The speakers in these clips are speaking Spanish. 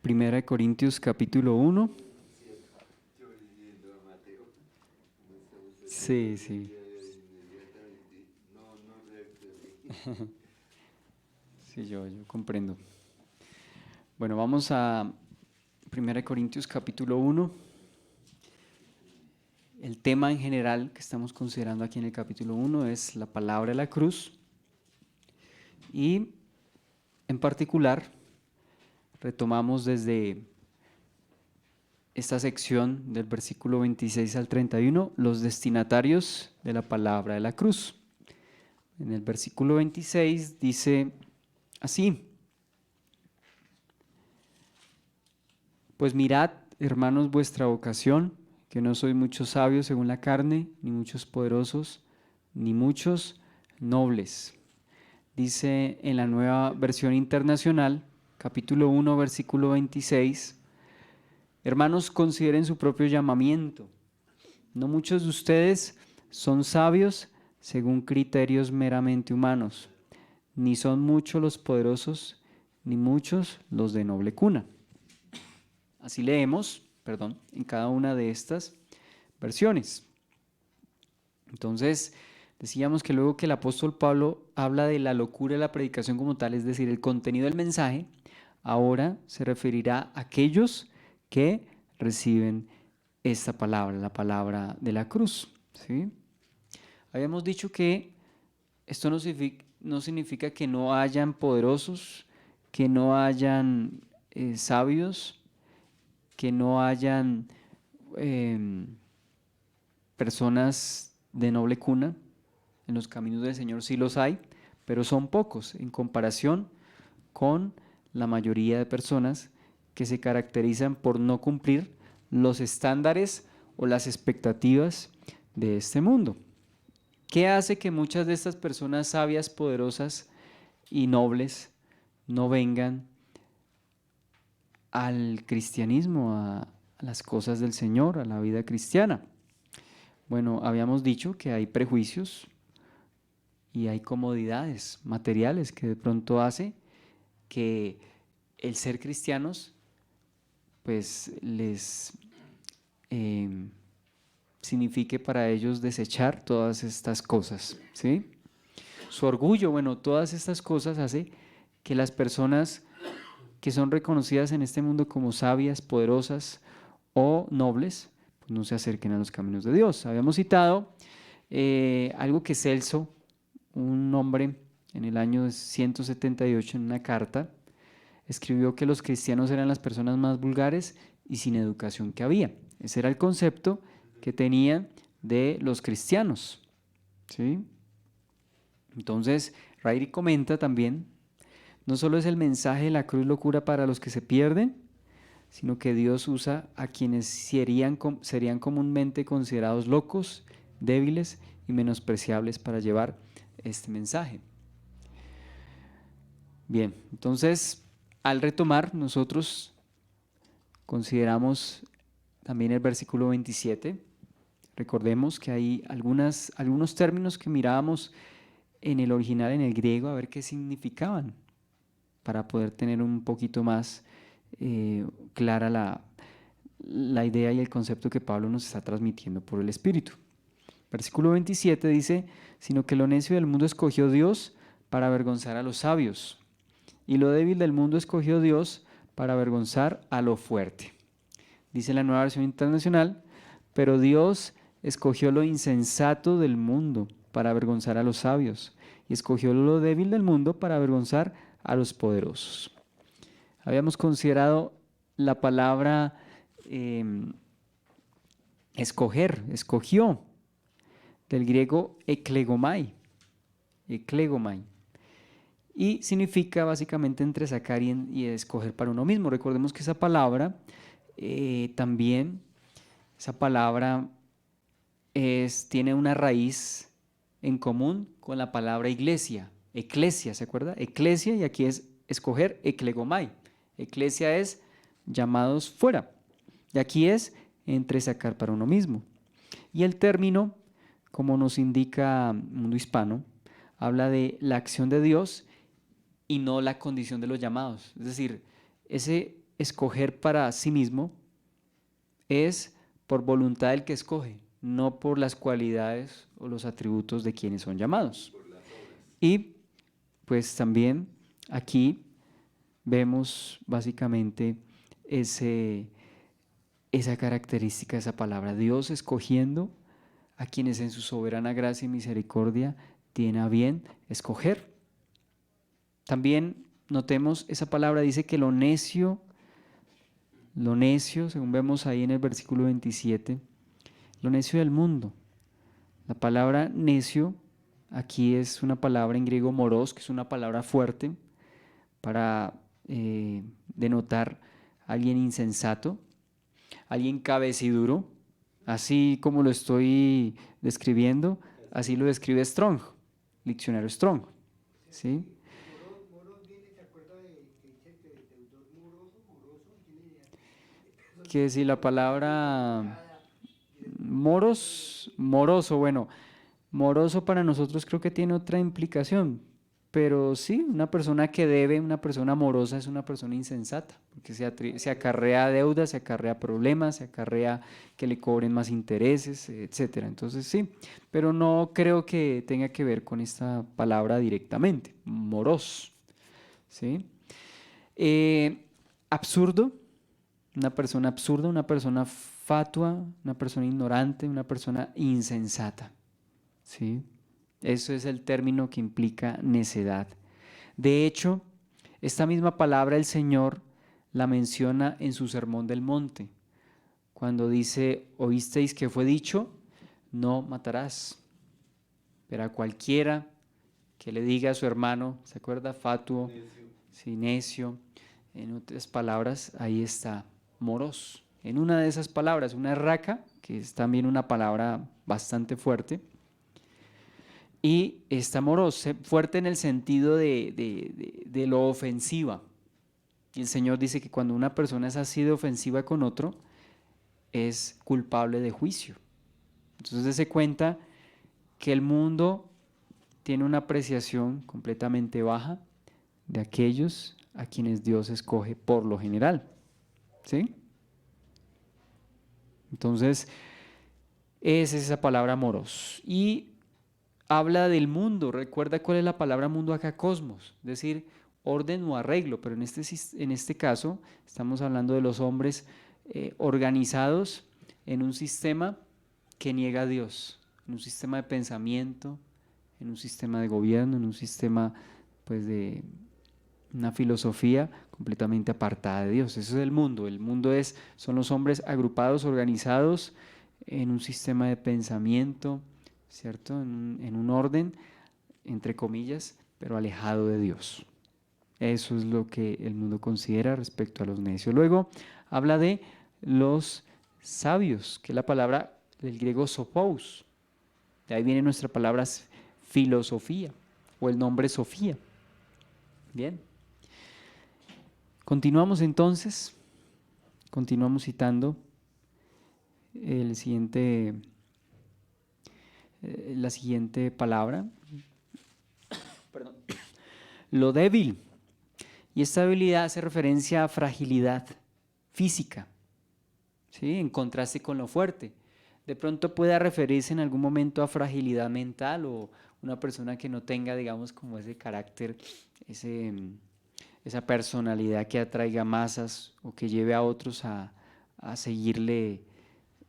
Primera de Corintios capítulo 1. Sí, sí. Sí, yo comprendo. Bueno, vamos a Primera de Corintios capítulo 1. El tema en general que estamos considerando aquí en el capítulo 1 es la palabra de la cruz. Y en particular retomamos desde esta sección del versículo 26 al 31 los destinatarios de la palabra de la cruz. En el versículo 26 dice así: Pues mirad, hermanos, vuestra vocación, que no sois muchos sabios según la carne, ni muchos poderosos, ni muchos nobles. Dice en la Nueva Versión Internacional, capítulo 1, versículo 26, hermanos, consideren su propio llamamiento. No muchos de ustedes son sabios según criterios meramente humanos, ni son muchos los poderosos, ni muchos los de noble cuna. Así leemos, en cada una de estas versiones. Entonces, decíamos que luego que el apóstol Pablo habla de la locura de la predicación como tal, es decir, el contenido del mensaje, ahora se referirá a aquellos que reciben esta palabra, la palabra de la cruz, ¿sí? Habíamos dicho que esto no significa que no hayan poderosos, que no hayan sabios, que no hayan personas de noble cuna. En los caminos del Señor sí los hay, pero son pocos en comparación con la mayoría de personas que se caracterizan por no cumplir los estándares o las expectativas de este mundo. ¿Qué hace que muchas de estas personas sabias, poderosas y nobles no vengan al cristianismo, a las cosas del Señor, a la vida cristiana? Bueno, habíamos dicho que hay prejuicios y hay comodidades materiales que de pronto hace que el ser cristianos pues les signifique para ellos desechar todas estas cosas, ¿sí? Su orgullo, bueno, todas estas cosas hace que las personas que son reconocidas en este mundo como sabias, poderosas o nobles, pues no se acerquen a los caminos de Dios. Habíamos citado algo que Celso, un hombre en el año 178 en una carta, escribió que los cristianos eran las personas más vulgares y sin educación que había. Ese era el concepto que tenían de los cristianos, ¿sí? Entonces, Rairi comenta también, no solo es el mensaje de la cruz locura para los que se pierden, sino que Dios usa a quienes serían comúnmente considerados locos, débiles y menospreciables para llevar este mensaje. Bien, entonces, al retomar, nosotros consideramos también el versículo 27. Recordemos que hay algunos términos que mirábamos en el original, en el griego, a ver qué significaban, para poder tener un poquito más clara la idea y el concepto que Pablo nos está transmitiendo por el Espíritu. Versículo 27 dice, sino que lo necio del mundo escogió Dios para avergonzar a los sabios, y lo débil del mundo escogió Dios para avergonzar a lo fuerte. Dice la Nueva Versión Internacional, pero Dios escogió lo insensato del mundo para avergonzar a los sabios, y escogió lo débil del mundo para avergonzar a los poderosos. Habíamos considerado la palabra escoger, escogió, del griego eklegomai, y significa básicamente entresacar y escoger para uno mismo. Recordemos que esa palabra tiene una raíz en común con la palabra iglesia, eclesia, ¿se acuerda? Eclesia, y aquí es escoger, eklegomai. Eclesia es llamados fuera, y aquí es entresacar para uno mismo. Y el término, como nos indica Mundo Hispano, habla de la acción de Dios y no la condición de los llamados. Es decir, escoger para sí mismo es por voluntad del que escoge, no por las cualidades o los atributos de quienes son llamados. Y pues también aquí vemos básicamente esa característica, esa palabra, Dios escogiendo a quienes en su soberana gracia y misericordia tiene a bien escoger. También notemos, esa palabra dice que lo necio, según vemos ahí en el versículo 27, lo necio del mundo. La palabra necio aquí es una palabra en griego moros, que es una palabra fuerte para denotar a alguien insensato, alguien cabeciduro, así como lo estoy describiendo, así lo describe Strong, diccionario Strong, ¿sí? Que si la palabra moroso, bueno, moroso para nosotros creo que tiene otra implicación, pero sí, una persona que debe, una persona morosa es una persona insensata, porque se acarrea deudas, se acarrea problemas, se acarrea que le cobren más intereses, etcétera. Entonces sí, pero no creo que tenga que ver con esta palabra directamente, moros, ¿sí? Absurdo, una persona absurda, una persona fatua, una persona ignorante, una persona insensata, ¿sí? Eso es el término que implica necedad. De hecho, esta misma palabra el Señor la menciona en su Sermón del Monte, cuando dice, oísteis que fue dicho, no matarás. Pero a cualquiera que le diga a su hermano, ¿se acuerda? Fatuo, sí, necio. En otras palabras, ahí está, moros. En una de esas palabras, una raca, que es también una palabra bastante fuerte, y está moros, fuerte en el sentido de lo ofensiva. Y el Señor dice que cuando una persona es así de ofensiva con otro, es culpable de juicio. Entonces se cuenta que el mundo tiene una apreciación completamente baja de aquellos a quienes Dios escoge por lo general. ¿Sí? Entonces, es esa palabra moros. Y habla del mundo. Recuerda cuál es la palabra mundo acá, cosmos, es decir, orden o arreglo, pero en este caso estamos hablando de los hombres organizados en un sistema que niega a Dios, en un sistema de pensamiento, en un sistema de gobierno, en un sistema pues de una filosofía completamente apartada de Dios. Eso es el mundo. El mundo son los hombres agrupados, organizados en un sistema de pensamiento, ¿cierto? En un orden, entre comillas, pero alejado de Dios. Eso es lo que el mundo considera respecto a los necios. Luego habla de los sabios, que es la palabra del griego sophos. De ahí viene nuestra palabra filosofía o el nombre Sofía. Bien. Continuamos entonces, continuamos citando la siguiente palabra. Perdón. Lo débil. Y esta debilidad hace referencia a fragilidad física, ¿sí? En contraste con lo fuerte. De pronto pueda referirse en algún momento a fragilidad mental o una persona que no tenga, digamos, como ese carácter, esa personalidad que atraiga masas o que lleve a otros a seguirle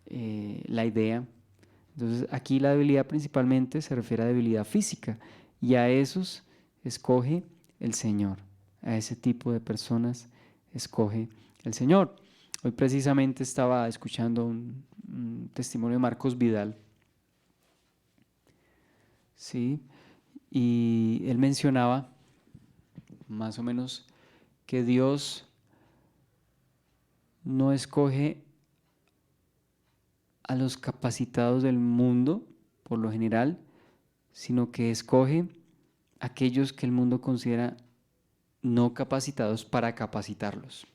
la idea. Entonces aquí la debilidad principalmente se refiere a debilidad física y a esos escoge el Señor, a ese tipo de personas escoge el Señor. Hoy precisamente estaba escuchando un testimonio de Marcos Vidal, ¿sí? Y él mencionaba más o menos que Dios no escoge a los capacitados del mundo, por lo general, sino que escoge a aquellos que el mundo considera no capacitados para capacitarlos.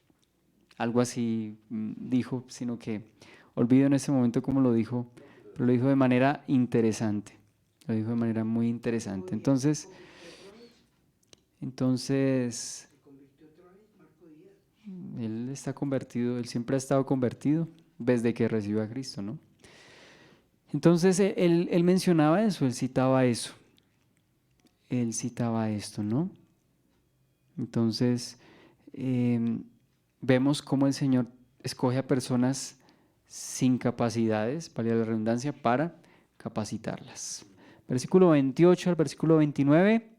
Algo así dijo, sino que olvido en ese momento cómo lo dijo, pero lo dijo de manera interesante, lo dijo de manera muy interesante. Entonces él está convertido, él siempre ha estado convertido desde que recibió a Cristo, ¿no? Entonces él mencionaba eso, él citaba eso, él citaba esto, ¿no? Entonces vemos cómo el Señor escoge a personas sin capacidades, valga la redundancia, para capacitarlas. Versículo 28 al versículo 29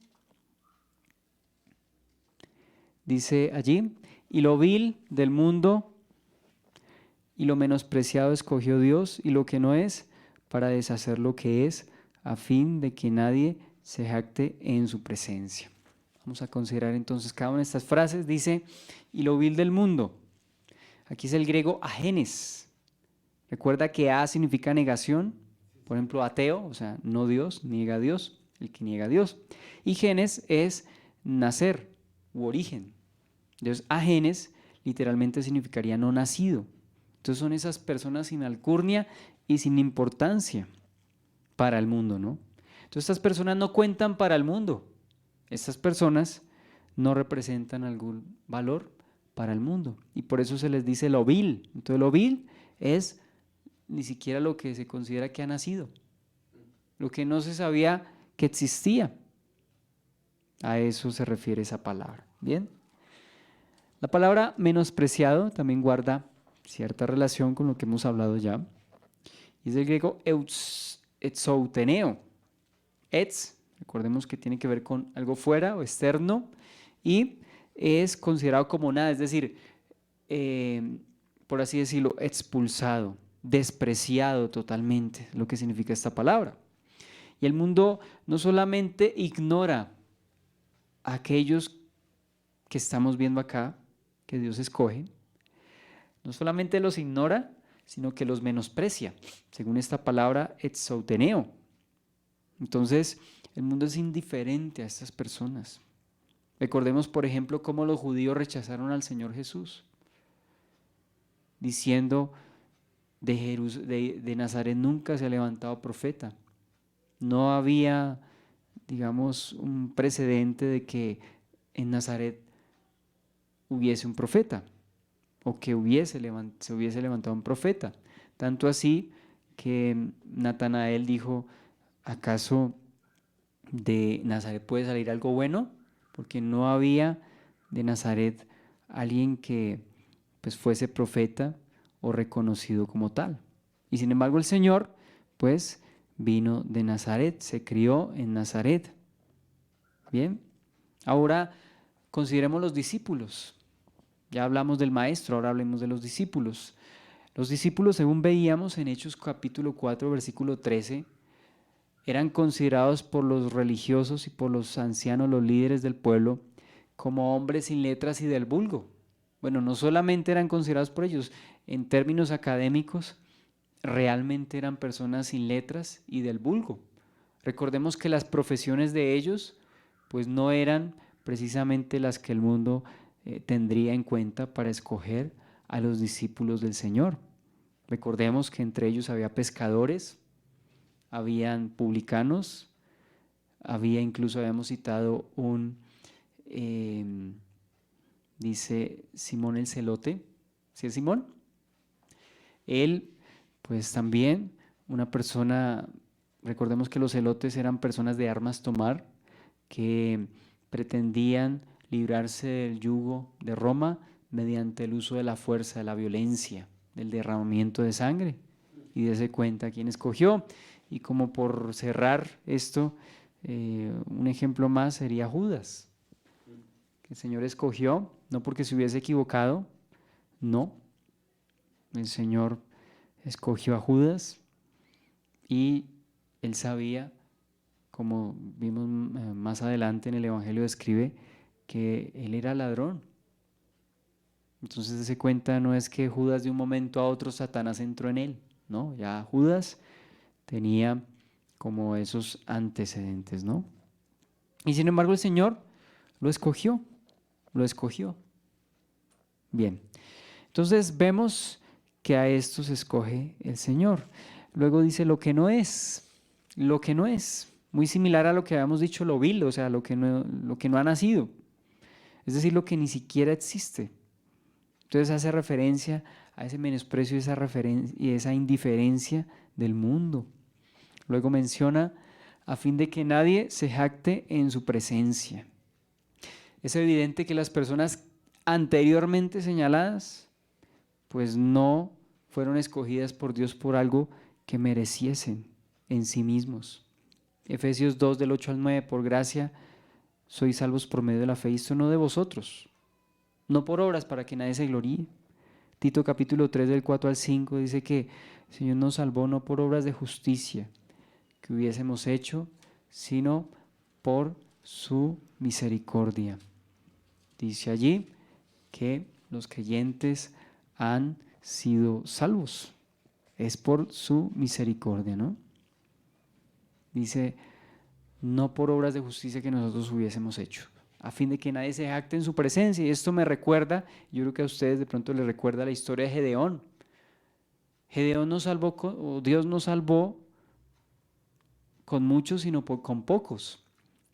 dice allí: y lo vil del mundo y lo menospreciado escogió Dios, y lo que no es, para deshacer lo que es, a fin de que nadie se jacte en su presencia. Vamos a considerar entonces cada una de estas frases. Dice, y lo vil del mundo. Aquí es el griego agenes. Recuerda que a significa negación. Por ejemplo, ateo, o sea, no Dios, niega a Dios, el que niega a Dios. Y genes es nacer u origen. Entonces, agenes literalmente significaría no nacido. Entonces son esas personas sin alcurnia y sin importancia para el mundo, ¿no? Entonces estas personas no cuentan para el mundo. Estas personas no representan algún valor para el mundo. Y por eso se les dice lo vil. Entonces lo vil es ni siquiera lo que se considera que ha nacido. Lo que no se sabía que existía. A eso se refiere esa palabra. ¿Bien? La palabra menospreciado también guarda cierta relación con lo que hemos hablado ya. Y es el griego exouteneo. Ex, recordemos que tiene que ver con algo fuera o externo, y es considerado como nada, es decir, por así decirlo, expulsado, despreciado totalmente, lo que significa esta palabra. Y el mundo no solamente ignora a aquellos que estamos viendo acá, que Dios escoge, no solamente los ignora, sino que los menosprecia, según esta palabra exouteneo. Entonces, el mundo es indiferente a estas personas. Recordemos, por ejemplo, cómo los judíos rechazaron al Señor Jesús, diciendo, de Nazaret nunca se ha levantado profeta. No había, digamos, un precedente de que en Nazaret hubiese un profeta, o que se hubiese levantado un profeta. Tanto así que Natanael dijo, ¿acaso de Nazaret puede salir algo bueno? Porque no había de Nazaret alguien que pues fuese profeta o reconocido como tal. Y sin embargo el Señor pues vino de Nazaret, se crió en Nazaret. Bien, ahora consideremos los discípulos. Ya hablamos del maestro, ahora hablemos de los discípulos. Los discípulos, según veíamos en Hechos capítulo 4, versículo 13, eran considerados por los religiosos y por los ancianos, los líderes del pueblo, como hombres sin letras y del vulgo. Bueno, no solamente eran considerados por ellos, en términos académicos, realmente eran personas sin letras y del vulgo. Recordemos que las profesiones de ellos, pues no eran precisamente las que el mundo tendría en cuenta para escoger a los discípulos del Señor. Recordemos que entre ellos había pescadores, habían publicanos, habíamos citado dice Simón el Celote, ¿sí es Simón? Él, pues también una persona, recordemos que los celotes eran personas de armas tomar, que pretendían librarse del yugo de Roma mediante el uso de la fuerza, de la violencia, del derramamiento de sangre. Y dése cuenta quién escogió. Y como por cerrar esto, un ejemplo más sería Judas, que el Señor escogió, no porque se hubiese equivocado, no. El Señor escogió a Judas y él sabía, como vimos más adelante en el Evangelio describe, que él era ladrón. Entonces dése cuenta, no es que Judas de un momento a otro Satanás entró en él, ¿no? Ya Judas tenía como esos antecedentes, ¿no? Y sin embargo el Señor lo escogió. Bien, entonces vemos que a estos escoge el Señor. Luego dice lo que no es, muy similar a lo que habíamos dicho, lo vil, o sea, lo que no ha nacido, es decir, lo que ni siquiera existe. Entonces hace referencia a ese menosprecio y esa indiferencia del mundo. Luego menciona, a fin de que nadie se jacte en su presencia. Es evidente que las personas anteriormente señaladas, pues no fueron escogidas por Dios por algo que mereciesen en sí mismos. Efesios 2 del 8 al 9, por gracia sois salvos por medio de la fe, y esto no de vosotros, no por obras para que nadie se gloríe. Tito capítulo 3 del 4 al 5 dice que el Señor nos salvó no por obras de justicia que hubiésemos hecho, sino por su misericordia. Dice allí que los creyentes han sido salvos. Es por su misericordia, ¿no? Dice, no por obras de justicia que nosotros hubiésemos hecho, a fin de que nadie se jacte en su presencia. Y esto me recuerda, yo creo que a ustedes de pronto les recuerda la historia de Gedeón. Gedeón nos salvó, o Dios nos salvó con muchos, sino con pocos.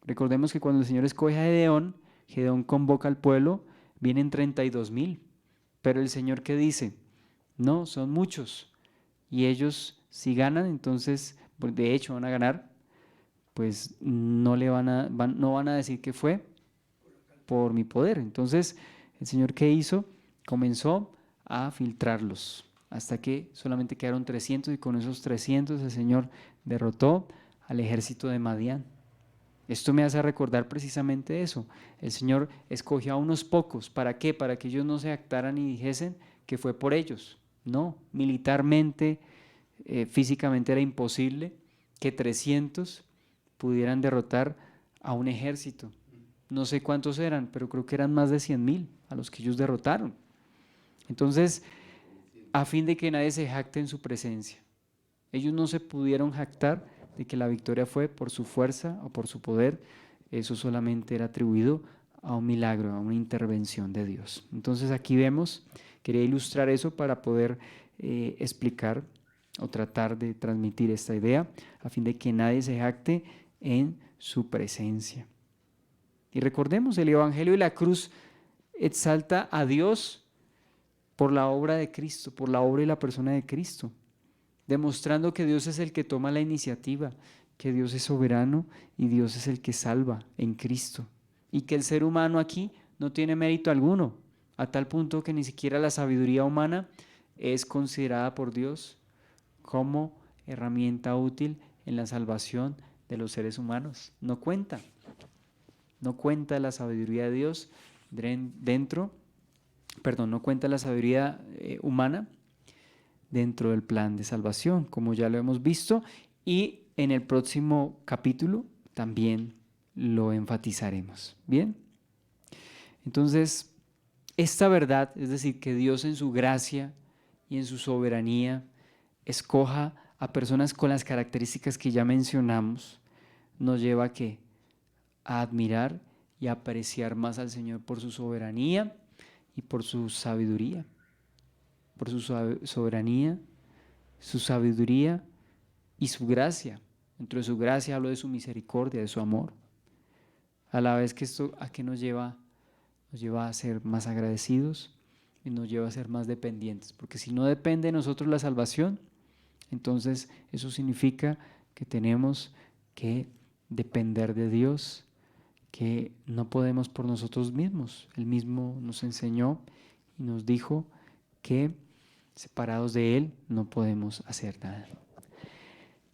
Recordemos que cuando el Señor escoge a Gedeón, Gedeón convoca al pueblo, vienen 32,000. Pero el Señor, ¿qué dice? No, son muchos. Y ellos, si ganan, entonces, de hecho van a ganar, pues no van a decir que fue por mi poder. Entonces, el Señor, ¿qué hizo? Comenzó a filtrarlos hasta que solamente quedaron 300, y con esos 300 el Señor derrotó al ejército de Madián. Esto me hace recordar precisamente eso. El Señor escogió a unos pocos. ¿Para qué? Para que ellos no se jactaran y dijesen que fue por ellos. No, militarmente, físicamente era imposible que 300 pudieran derrotar a un ejército. No sé cuántos eran, pero creo que eran más de 100,000 a los que ellos derrotaron. Entonces, a fin de que nadie se jacte en su presencia. Ellos no se pudieron jactar de que la victoria fue por su fuerza o por su poder. Eso solamente era atribuido a un milagro, a una intervención de Dios. Entonces aquí vemos, quería ilustrar eso para poder explicar o tratar de transmitir esta idea, a fin de que nadie se jacte en su presencia. Y recordemos, el Evangelio y la cruz exalta a Dios por la obra de Cristo, por la obra y la persona de Cristo, demostrando que Dios es el que toma la iniciativa, que Dios es soberano y Dios es el que salva en Cristo, y que el ser humano aquí no tiene mérito alguno, a tal punto que ni siquiera la sabiduría humana es considerada por Dios como herramienta útil en la salvación de los seres humanos. No cuenta la sabiduría de Dios no cuenta la sabiduría humana dentro del plan de salvación, como ya lo hemos visto, y en el próximo capítulo también lo enfatizaremos. Bien, entonces esta verdad, es decir, que Dios en su gracia y en su soberanía escoja a personas con las características que ya mencionamos, nos lleva a ¿qué? A admirar y a apreciar más al Señor por su soberanía y por su sabiduría. Por su soberanía, su sabiduría y su gracia. Dentro de su gracia hablo de su misericordia, de su amor. A la vez que esto, ¿a qué nos lleva? Nos lleva a ser más agradecidos y nos lleva a ser más dependientes. Porque si no depende de nosotros la salvación, entonces eso significa que tenemos que depender de Dios, que no podemos por nosotros mismos. Él mismo nos enseñó y nos dijo que separados de Él no podemos hacer nada.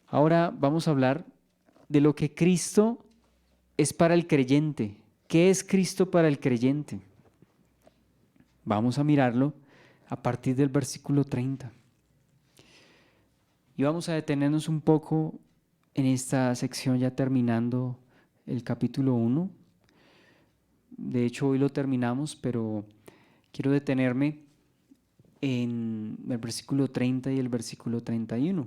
Ahora vamos a hablar de lo que Cristo es para el creyente. ¿Qué es Cristo para el creyente? Vamos a mirarlo a partir del versículo 30. Y vamos a detenernos un poco en esta sección ya terminando el capítulo 1. De hecho, hoy lo terminamos, pero quiero detenerme en el versículo 30 y el versículo 31.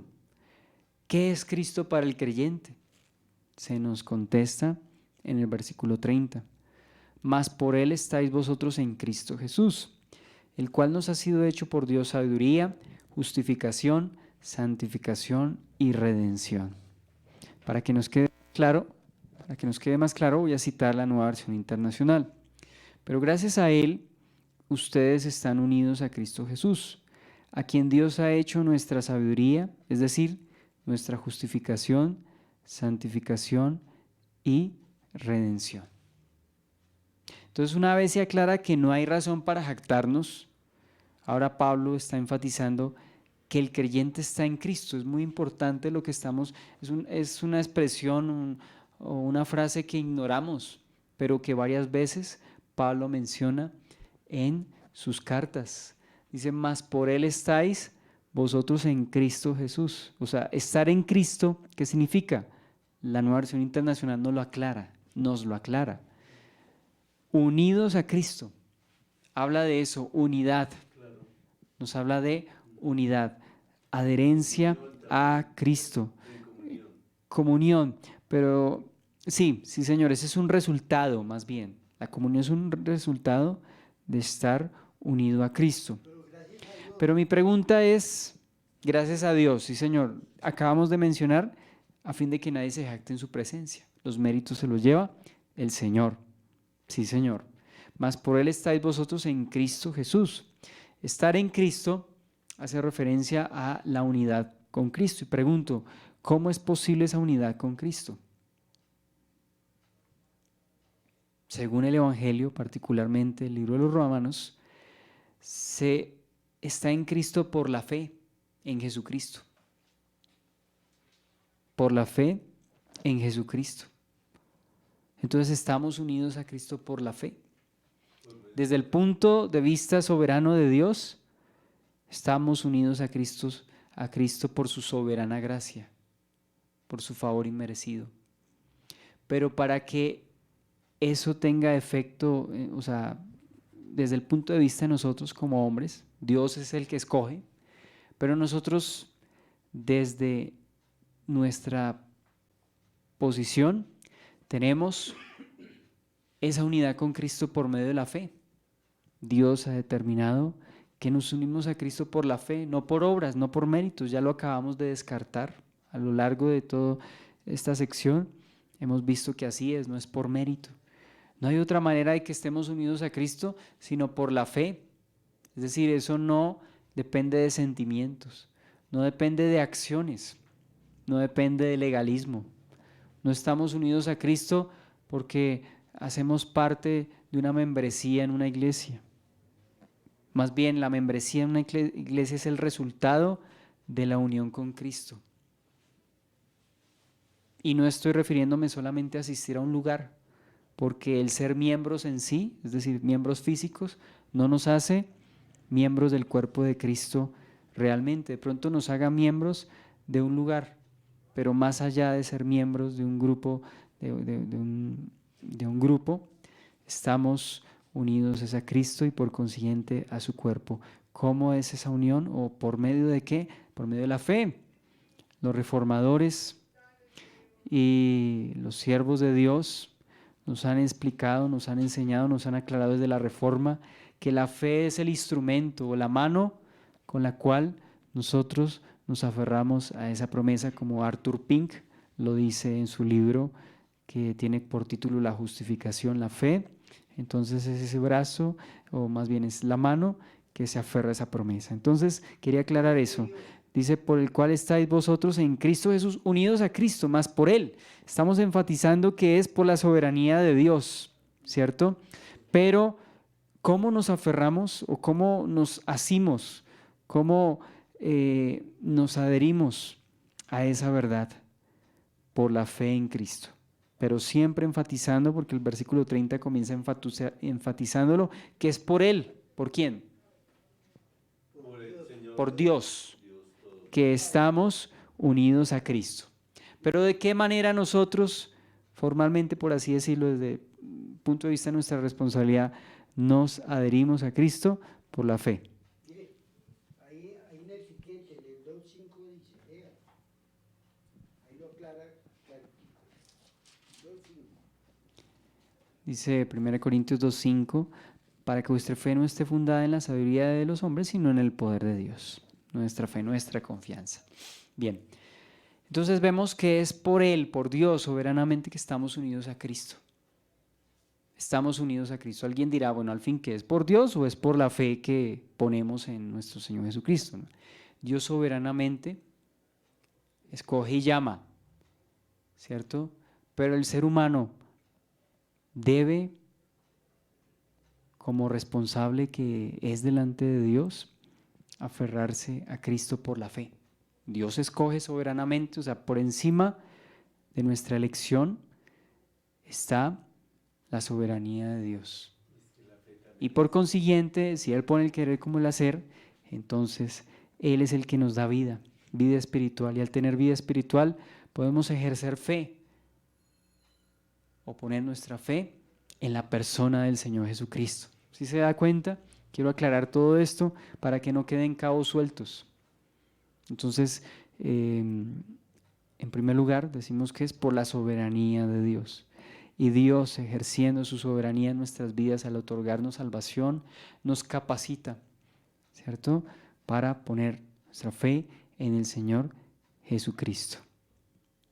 ¿Qué es Cristo para el creyente? Se nos contesta en el versículo 30. Mas por Él estáis vosotros en Cristo Jesús, el cual nos ha sido hecho por Dios sabiduría, justificación, santificación y redención. Para que nos quede más claro, voy a citar la Nueva Versión Internacional. Pero gracias a Él, ustedes están unidos a Cristo Jesús, a quien Dios ha hecho nuestra sabiduría, es decir, nuestra justificación, santificación y redención. Entonces, una vez se aclara que no hay razón para jactarnos, ahora Pablo está enfatizando que el creyente está en Cristo. Es muy importante lo que estamos, es una expresión o una frase que ignoramos, pero que varias veces Pablo menciona en sus cartas. Dice, mas por él estáis vosotros en Cristo Jesús. O sea, estar en Cristo, ¿qué significa? La Nueva Versión Internacional nos lo aclara. Unidos a Cristo. Habla de eso, unidad. Nos habla de unidad, adherencia a Cristo, comunión. Pero sí, señor, ese es un resultado más bien. La comunión es un resultado de estar unido a Cristo. Pero mi pregunta es, gracias a Dios, sí señor, acabamos de mencionar, a fin de que nadie se jacte en su presencia. Los méritos se los lleva el Señor. Sí señor. Mas por él estáis vosotros en Cristo Jesús. Estar en Cristo hace referencia a la unidad con Cristo. Y pregunto, ¿cómo es posible esa unidad con Cristo? Según el Evangelio, particularmente el libro de los Romanos, se está en Cristo por la fe en Jesucristo. Por la fe en Jesucristo. Entonces estamos unidos a Cristo por la fe. Desde el punto de vista soberano de Dios, estamos unidos a Cristo por su soberana gracia, por su favor inmerecido. Pero para que eso tenga efecto, o sea, desde el punto de vista de nosotros como hombres, Dios es el que escoge, pero nosotros desde nuestra posición tenemos esa unidad con Cristo por medio de la fe. Dios ha determinado que nos unimos a Cristo por la fe, no por obras, no por méritos. Ya lo acabamos de descartar a lo largo de toda esta sección. Hemos visto que así es, no es por mérito. No hay otra manera de que estemos unidos a Cristo sino por la fe. Es decir, eso no depende de sentimientos, no depende de acciones, no depende de legalismo. No estamos unidos a Cristo porque hacemos parte de una membresía en una iglesia. Más bien, la membresía en una iglesia es el resultado de la unión con Cristo. Y no estoy refiriéndome solamente a asistir a un lugar, porque el ser miembros en sí, es decir, miembros físicos, no nos hace miembros del cuerpo de Cristo realmente. De pronto nos haga miembros de un lugar, pero más allá de ser miembros de un grupo, de un grupo, estamos unidos a Cristo y por consiguiente a su cuerpo. ¿Cómo es esa unión? ¿O por medio de qué? Por medio de la fe. Los reformadores y los siervos de Dios nos han explicado, nos han enseñado, nos han aclarado desde la Reforma que la fe es el instrumento o la mano con la cual nosotros nos aferramos a esa promesa, como Arthur Pink lo dice en su libro que tiene por título La justificación, la fe. Entonces es ese brazo, o más bien es la mano que se aferra a esa promesa. Entonces quería aclarar eso. Dice, por el cual estáis vosotros en Cristo Jesús, unidos a Cristo, más por Él. Estamos enfatizando que es por la soberanía de Dios, ¿cierto? Pero, ¿cómo nos aferramos o cómo nos asimos? ¿Cómo nos adherimos a esa verdad? Por la fe en Cristo. Pero siempre enfatizando, porque el versículo 30 comienza enfatizándolo, que es por Él. ¿Por quién? Por Dios, que estamos unidos a Cristo. Pero ¿de qué manera nosotros, formalmente por así decirlo, desde el punto de vista de nuestra responsabilidad, nos adherimos a Cristo? Por la fe. Ahí en el siguiente, en el 2.5 dice, ahí lo aclara clarito. 2.5. Dice 1 Corintios 2.5, para que vuestra fe no esté fundada en la sabiduría de los hombres, sino en el poder de Dios. Nuestra fe, nuestra confianza. Bien, entonces vemos que es por Él, por Dios soberanamente, que estamos unidos a Cristo. estamos unidos a Cristo. Alguien dirá, bueno, al fin, ¿qué es por Dios o es por la fe que ponemos en nuestro Señor Jesucristo? ¿No? Dios soberanamente escoge y llama, ¿cierto? Pero el ser humano debe, como responsable que es delante de Dios, aferrarse a Cristo por la fe. Dios escoge soberanamente, o sea, por encima de nuestra elección está la soberanía de Dios. Y por consiguiente, si Él pone el querer como el hacer, entonces Él es el que nos da vida, vida espiritual. Y al tener vida espiritual podemos ejercer fe o poner nuestra fe en la persona del Señor Jesucristo. ¿Sí se da cuenta? Quiero aclarar todo esto para que no queden cabos sueltos. Entonces, en primer lugar, decimos que es por la soberanía de Dios. Y Dios, ejerciendo su soberanía en nuestras vidas al otorgarnos salvación, nos capacita, ¿cierto?, para poner nuestra fe en el Señor Jesucristo.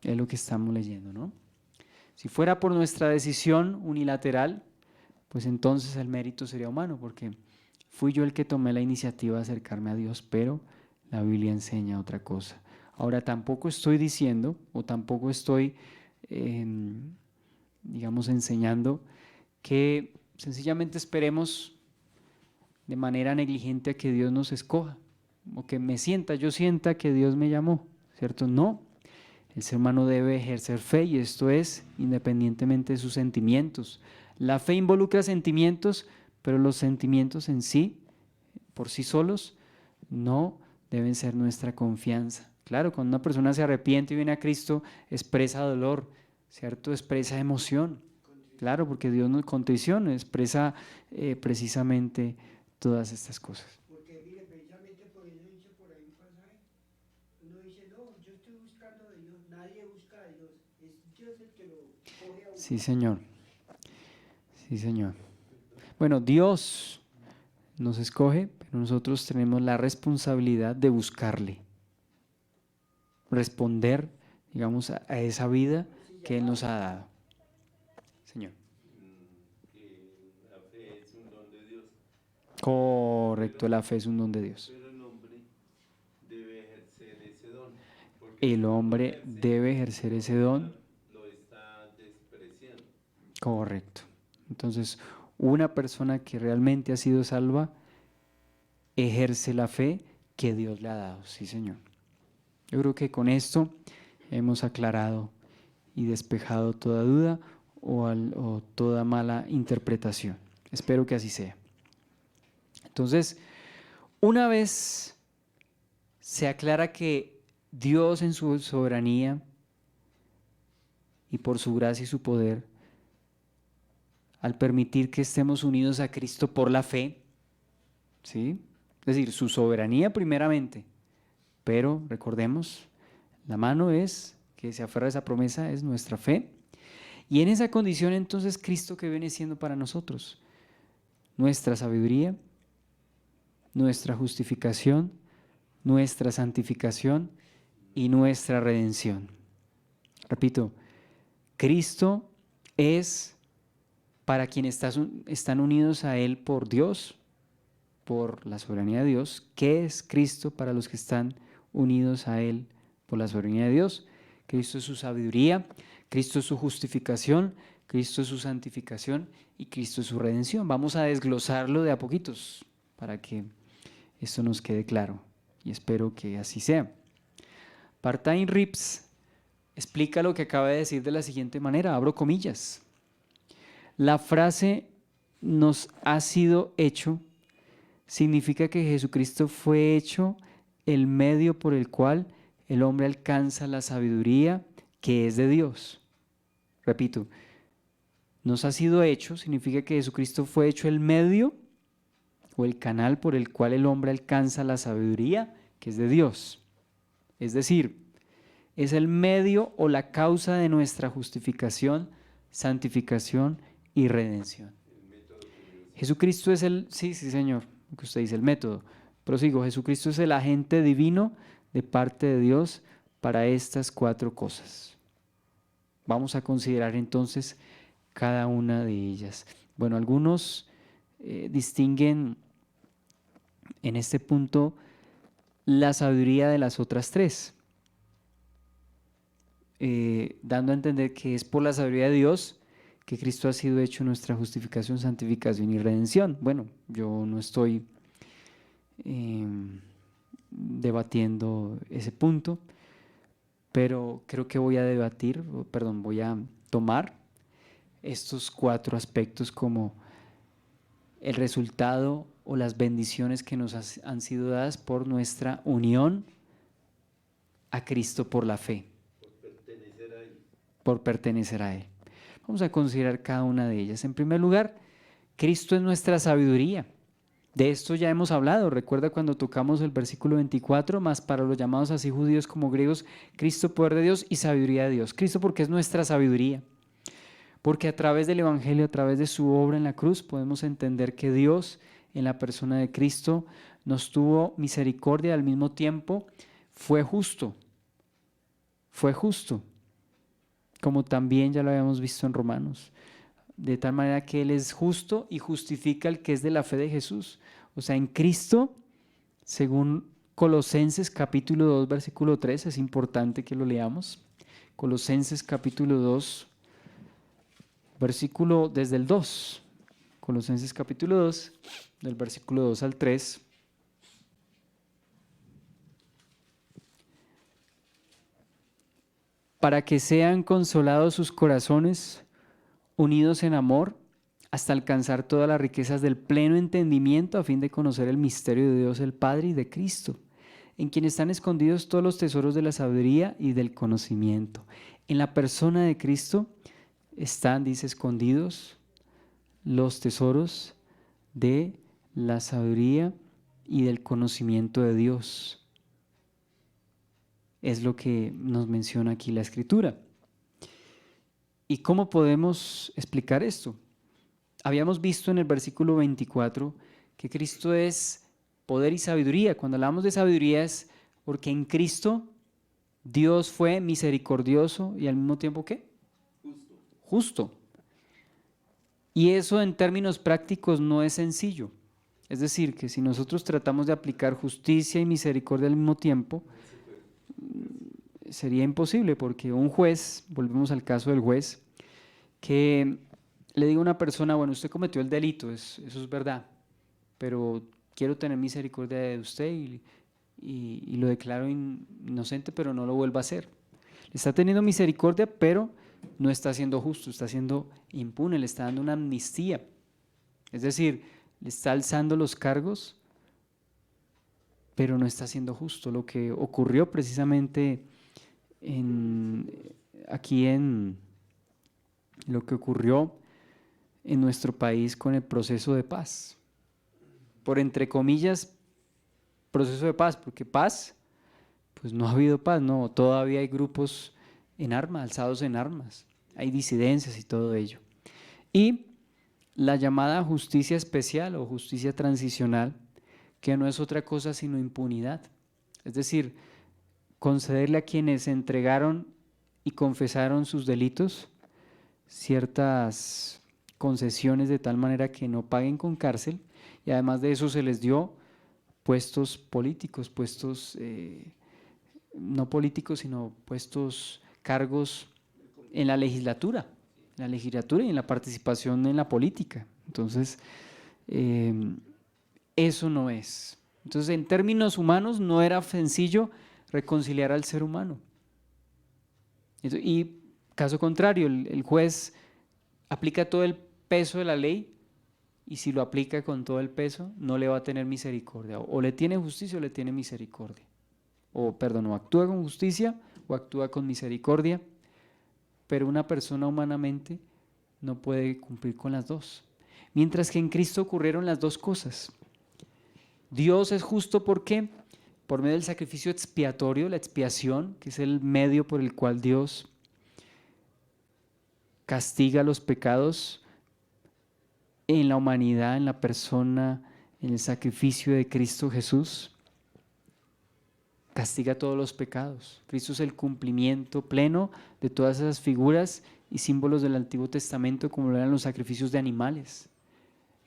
Es lo que estamos leyendo, ¿no? Si fuera por nuestra decisión unilateral, pues entonces el mérito sería humano, porque fui yo el que tomé la iniciativa de acercarme a Dios, pero la Biblia enseña otra cosa. Ahora, tampoco estoy diciendo, o tampoco estoy, digamos, enseñando que sencillamente esperemos de manera negligente a que Dios nos escoja, o que yo sienta que Dios me llamó, ¿cierto? No, el ser humano debe ejercer fe y esto es independientemente de sus sentimientos. La fe involucra sentimientos, pero los sentimientos en sí, por sí solos, no deben ser nuestra confianza. Claro, cuando una persona se arrepiente y viene a Cristo, expresa dolor, ¿cierto? Expresa emoción. Claro, porque Dios no contrición, expresa precisamente todas estas cosas. Porque mire, precisamente por eso dice por ahí un pasaje, uno dice, no, yo estoy buscando a Dios, nadie busca a Dios, es Dios el que lo coge a uno. Sí, Señor. Sí, Señor. Bueno, Dios nos escoge, pero nosotros tenemos la responsabilidad de buscarle, responder, digamos, a esa vida que Él nos ha dado. Señor. Que la fe es un don de Dios. Correcto, la fe es un don de Dios. Pero el hombre debe ejercer ese don. El hombre debe ejercer ese don. Lo está despreciando. Correcto. Entonces, una persona que realmente ha sido salva ejerce la fe que Dios le ha dado. Sí, Señor. Yo creo que con esto hemos aclarado y despejado toda duda o toda mala interpretación. Espero que así sea. Entonces, una vez se aclara que Dios en su soberanía y por su gracia y su poder, al permitir que estemos unidos a Cristo por la fe, ¿sí? Es decir, su soberanía primeramente, pero recordemos, la mano es que se aferra a esa promesa, es nuestra fe. Y en esa condición entonces Cristo que viene siendo para nosotros nuestra sabiduría, nuestra justificación, nuestra santificación y nuestra redención. Repito, Cristo es para quienes están unidos a Él por Dios, por la soberanía de Dios. ¿Qué es Cristo para los que están unidos a Él por la soberanía de Dios? Cristo es su sabiduría, Cristo es su justificación, Cristo es su santificación y Cristo es su redención. Vamos a desglosarlo de a poquitos para que esto nos quede claro y espero que así sea. Partain Rips explica lo que acaba de decir de la siguiente manera, abro comillas. La frase nos ha sido hecho significa que Jesucristo fue hecho el medio por el cual el hombre alcanza la sabiduría que es de Dios. Repito, nos ha sido hecho significa que Jesucristo fue hecho el medio o el canal por el cual el hombre alcanza la sabiduría que es de Dios. Es decir, es el medio o la causa de nuestra justificación, santificación y redención. Jesucristo es sí, Señor, lo que usted dice, el método. Prosigo, Jesucristo es el agente divino de parte de Dios para estas 4 cosas. Vamos a considerar entonces cada una de ellas. Bueno, algunos distinguen en este punto la sabiduría de las otras tres, dando a entender que es por la sabiduría de Dios que Cristo ha sido hecho nuestra justificación, santificación y redención. Bueno, yo no estoy debatiendo ese punto, pero creo que voy a tomar estos 4 aspectos como el resultado o las bendiciones que nos han sido dadas por nuestra unión a Cristo por la fe, por pertenecer a Él. Vamos a considerar cada una de ellas. En primer lugar, Cristo es nuestra sabiduría. De esto ya hemos hablado. Recuerda cuando tocamos el versículo 24, más para los llamados así judíos como griegos, Cristo poder de Dios y sabiduría de Dios. Cristo porque es nuestra sabiduría. Porque a través del Evangelio, a través de su obra en la cruz, podemos entender que Dios, en la persona de Cristo, nos tuvo misericordia y al mismo tiempo fue justo. Fue justo, como también ya lo habíamos visto en Romanos. De tal manera que Él es justo y justifica al que es de la fe de Jesús. O sea, en Cristo, según Colosenses capítulo 2, versículo 3, es importante que lo leamos. Colosenses capítulo 2, versículo desde el 2. Colosenses capítulo 2, del versículo 2 al 3. Para que sean consolados sus corazones, unidos en amor, hasta alcanzar todas las riquezas del pleno entendimiento, a fin de conocer el misterio de Dios el Padre y de Cristo, en quien están escondidos todos los tesoros de la sabiduría y del conocimiento. En la persona de Cristo están, dice, escondidos los tesoros de la sabiduría y del conocimiento de Dios. Es lo que nos menciona aquí la Escritura. ¿Y cómo podemos explicar esto? Habíamos visto en el versículo 24 que Cristo es poder y sabiduría. Cuando hablamos de sabiduría es porque en Cristo Dios fue misericordioso y al mismo tiempo ¿qué? Justo. Y eso en términos prácticos no es sencillo. Es decir, que si nosotros tratamos de aplicar justicia y misericordia al mismo tiempo, sería imposible, porque un juez, volvemos al caso del juez, que le diga a una persona, bueno, usted cometió el delito, eso es verdad, pero quiero tener misericordia de usted y lo declaro inocente, pero no lo vuelva a hacer. Le está teniendo misericordia, pero no está siendo justo, está siendo impune, le está dando una amnistía. Es decir, le está alzando los cargos, pero no está siendo justo. Lo que ocurrió precisamente lo que ocurrió en nuestro país con el proceso de paz. Por entre comillas, proceso de paz, porque paz, pues no ha habido paz, no, todavía hay grupos en armas, alzados en armas, hay disidencias y todo ello. Y la llamada justicia especial o justicia transicional, que no es otra cosa sino impunidad. Es decir, concederle a quienes entregaron y confesaron sus delitos ciertas concesiones de tal manera que no paguen con cárcel, y además de eso se les dio puestos políticos, puestos no políticos sino puestos, cargos en la legislatura y en la participación en la política. Entonces, eso no es. Entonces, en términos humanos no era sencillo reconciliar al ser humano. Y caso contrario, el juez aplica todo el peso de la ley y si lo aplica con todo el peso no le va a tener misericordia. O le tiene justicia o le tiene misericordia. O actúa con justicia o actúa con misericordia, pero una persona humanamente no puede cumplir con las dos. Mientras que en Cristo ocurrieron las dos cosas. Dios es justo porque por medio del sacrificio expiatorio, la expiación, que es el medio por el cual Dios castiga los pecados en la humanidad, en la persona, en el sacrificio de Cristo Jesús, castiga todos los pecados. Cristo es el cumplimiento pleno de todas esas figuras y símbolos del Antiguo Testamento, como lo eran los sacrificios de animales.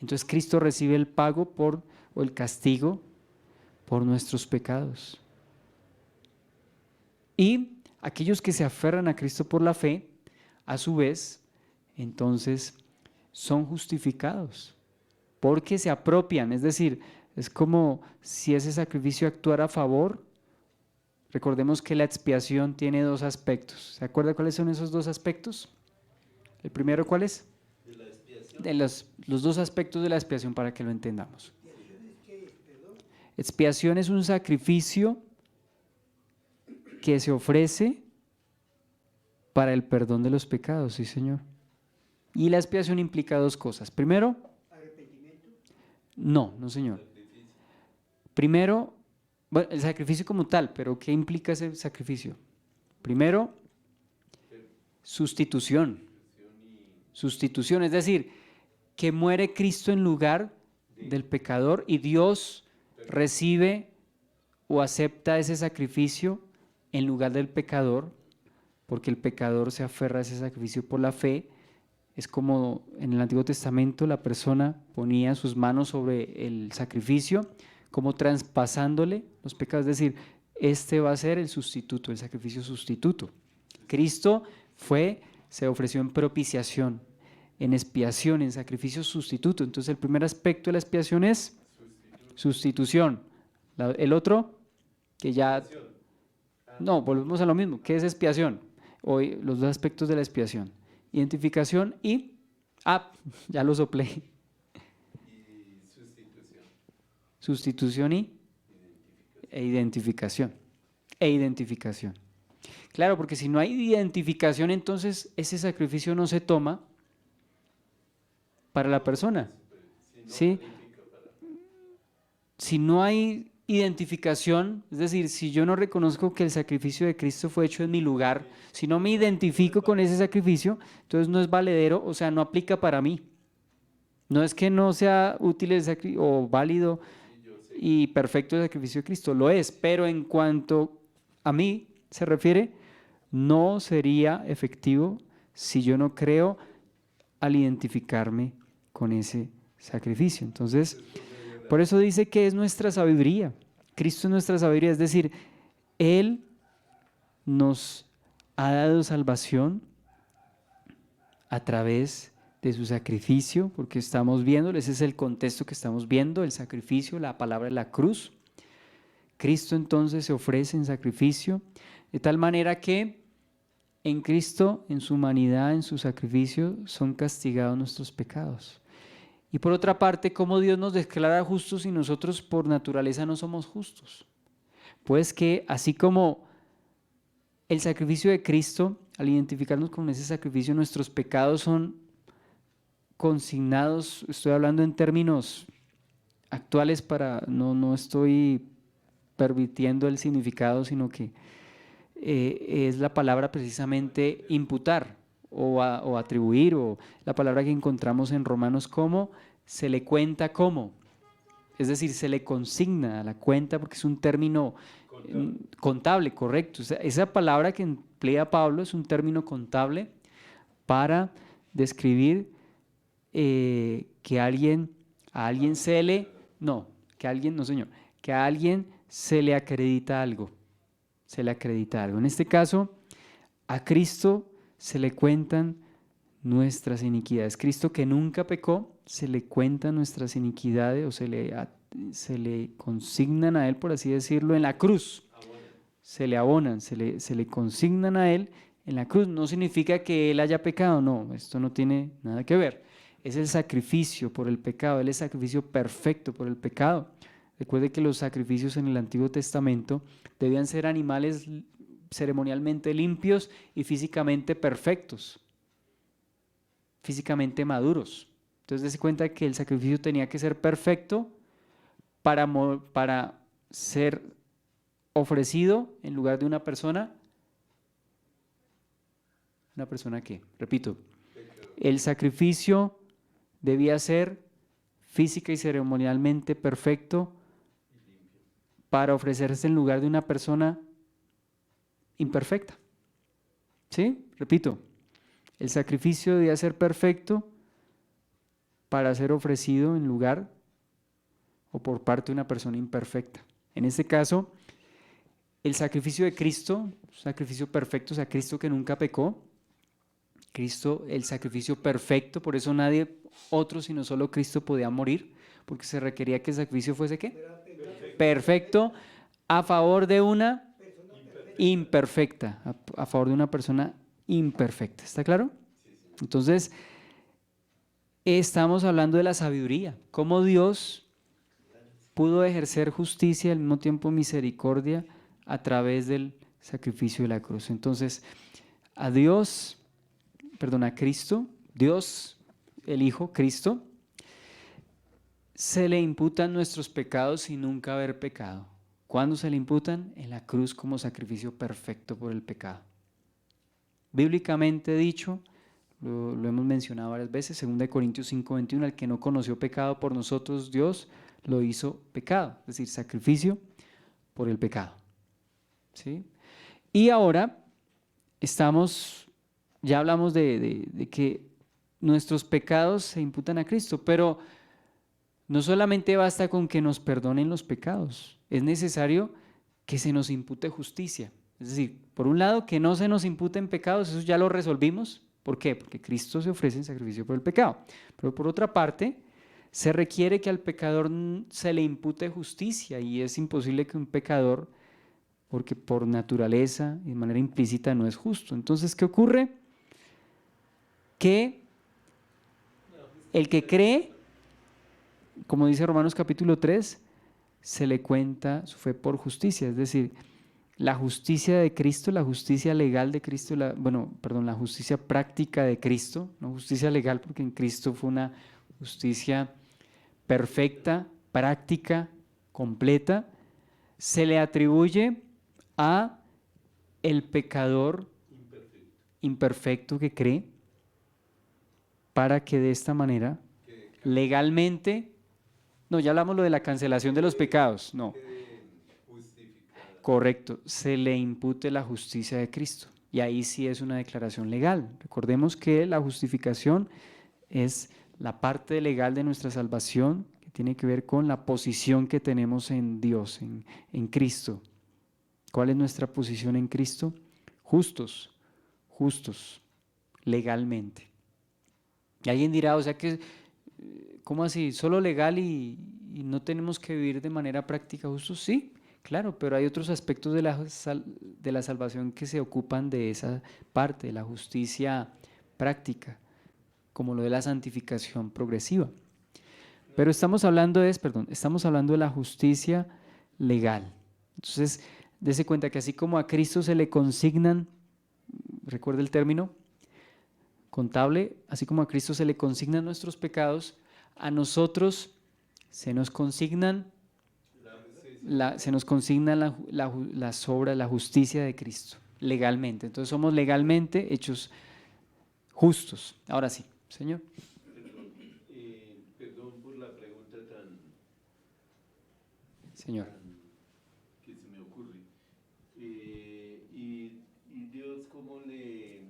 Entonces Cristo recibe el pago o el castigo por nuestros pecados. Y aquellos que se aferran a Cristo por la fe, a su vez, entonces son justificados, porque se apropian, es decir, es como si ese sacrificio actuara a favor. Recordemos que la expiación tiene dos aspectos. ¿Se acuerda cuáles son esos dos aspectos? ¿El primero cuál es? De la expiación. De los dos aspectos de la expiación para que lo entendamos. ¿Expiación es qué? Perdón. Expiación es un sacrificio que se ofrece para el perdón de los pecados, sí, Señor. Y la expiación implica dos cosas. Primero, ¿Arrepentimiento? no, Señor. Primero, bueno, el sacrificio como tal, pero ¿qué implica ese sacrificio? Primero, sustitución. Sustitución, es decir, que muere Cristo en lugar del pecador y Dios recibe o acepta ese sacrificio en lugar del pecador, porque el pecador se aferra a ese sacrificio por la fe. Es como en el Antiguo Testamento la persona ponía sus manos sobre el sacrificio, como traspasándole los pecados, es decir, este va a ser el sustituto, el sacrificio sustituto. Cristo se ofreció en propiciación, en expiación, en sacrificio sustituto. Entonces el primer aspecto de la expiación es sustitución. El otro, que ya... No, volvemos a lo mismo. ¿Qué es expiación? Hoy los dos aspectos de la expiación. Identificación y... ya lo soplé. Y sustitución. Sustitución e identificación. E identificación. Claro, porque si no hay identificación, entonces ese sacrificio no se toma para la persona. ¿Sí? Si no hay identificación, es decir, si yo no reconozco que el sacrificio de Cristo fue hecho en mi lugar, si no me identifico con ese sacrificio, entonces no es valedero, o sea, no aplica para mí. No es que no sea útil o válido y perfecto el sacrificio de Cristo, lo es, pero en cuanto a mí se refiere, no sería efectivo si yo no creo al identificarme con ese sacrificio. Entonces, por eso dice que es nuestra sabiduría. Cristo es nuestra sabiduría, es decir, Él nos ha dado salvación a través de su sacrificio, porque estamos viendo, ese es el contexto que estamos viendo, el sacrificio, la palabra de la cruz. Cristo entonces se ofrece en sacrificio, de tal manera que en Cristo, en su humanidad, en su sacrificio, son castigados nuestros pecados. Y por otra parte, ¿cómo Dios nos declara justos y nosotros por naturaleza no somos justos? Pues que así como el sacrificio de Cristo, al identificarnos con ese sacrificio, nuestros pecados son consignados, estoy hablando en términos actuales no estoy pervirtiendo el significado, sino que es la palabra precisamente imputar o atribuir, o la palabra que encontramos en Romanos como se le cuenta como, es decir, se le consigna a la cuenta porque es un término contable, correcto. O sea, esa palabra que emplea Pablo es un término contable para describir que a alguien que a alguien se le acredita algo. Se le acredita algo. En este caso, a Cristo se le cuentan nuestras iniquidades. Cristo, que nunca pecó, se le cuentan nuestras iniquidades o se le consignan a Él, por así decirlo, en la cruz. Se le abonan, se le consignan a Él en la cruz. No significa que Él haya pecado, no, esto no tiene nada que ver. Es el sacrificio por el pecado, Él es el sacrificio perfecto por el pecado. Recuerde que los sacrificios en el Antiguo Testamento debían ser animales ceremonialmente limpios y físicamente perfectos, físicamente maduros. Entonces, dése cuenta que el sacrificio tenía que ser perfecto para ser ofrecido en lugar de una persona. ¿Una persona qué? Repito, el sacrificio debía ser física y ceremonialmente perfecto para ofrecerse en lugar de una persona imperfecta. ¿Sí? Repito, el sacrificio debía ser perfecto para ser ofrecido en lugar o por parte de una persona imperfecta. En este caso, el sacrificio de Cristo, sacrificio perfecto, o sea, Cristo que nunca pecó, Cristo, el sacrificio perfecto, por eso nadie otro sino solo Cristo podía morir, porque se requería que el sacrificio fuese ¿qué? Perfecto, a favor de una imperfecta, a favor de una persona imperfecta. ¿Está claro? Entonces, estamos hablando de la sabiduría, cómo Dios pudo ejercer justicia y al mismo tiempo misericordia a través del sacrificio de la cruz. Entonces, a Cristo, Dios, el Hijo, Cristo, se le imputan nuestros pecados sin nunca haber pecado. ¿Cuándo se le imputan? En la cruz como sacrificio perfecto por el pecado. Bíblicamente dicho, lo hemos mencionado varias veces, 2 Corintios 5:21, el que no conoció pecado por nosotros, Dios lo hizo pecado, es decir, sacrificio por el pecado. ¿Sí? Y ahora ya hablamos de que nuestros pecados se imputan a Cristo, pero no solamente basta con que nos perdonen los pecados, es necesario que se nos impute justicia. Es decir, por un lado, que no se nos imputen pecados, eso ya lo resolvimos. ¿Por qué? Porque Cristo se ofrece en sacrificio por el pecado. Pero por otra parte, se requiere que al pecador se le impute justicia y es imposible que un pecador, porque por naturaleza y de manera implícita no es justo. Entonces, ¿qué ocurre? Que el que cree, como dice Romanos capítulo 3, se le cuenta su fe por justicia, es decir, la justicia de Cristo, la justicia legal de Cristo, la justicia práctica de Cristo, no justicia legal porque en Cristo fue una justicia perfecta, práctica, completa, se le atribuye a el pecador imperfecto que cree, para que de esta manera legalmente, no, ya hablamos lo de la cancelación de los pecados, no, correcto, se le impute la justicia de Cristo y ahí sí es una declaración legal. Recordemos que la justificación es la parte legal de nuestra salvación que tiene que ver con la posición que tenemos en Dios, en Cristo. ¿Cuál es nuestra posición en Cristo? Justos, legalmente. Y alguien dirá, o sea que, ¿cómo así? ¿Solo legal y no tenemos que vivir de manera práctica justos? Sí, claro, pero hay otros aspectos de la salvación que se ocupan de esa parte, de la justicia práctica, como lo de la santificación progresiva. Pero estamos hablando de la justicia legal. Entonces, dése cuenta que así como a Cristo se le consignan, recuerda el término contable, así como a Cristo se le consignan nuestros pecados, a nosotros se nos consigna las obras, la justicia de Cristo, legalmente. Entonces somos legalmente hechos justos. Ahora sí, Señor. Perdón por la pregunta Señor. que se me ocurre. Y Dios cómo le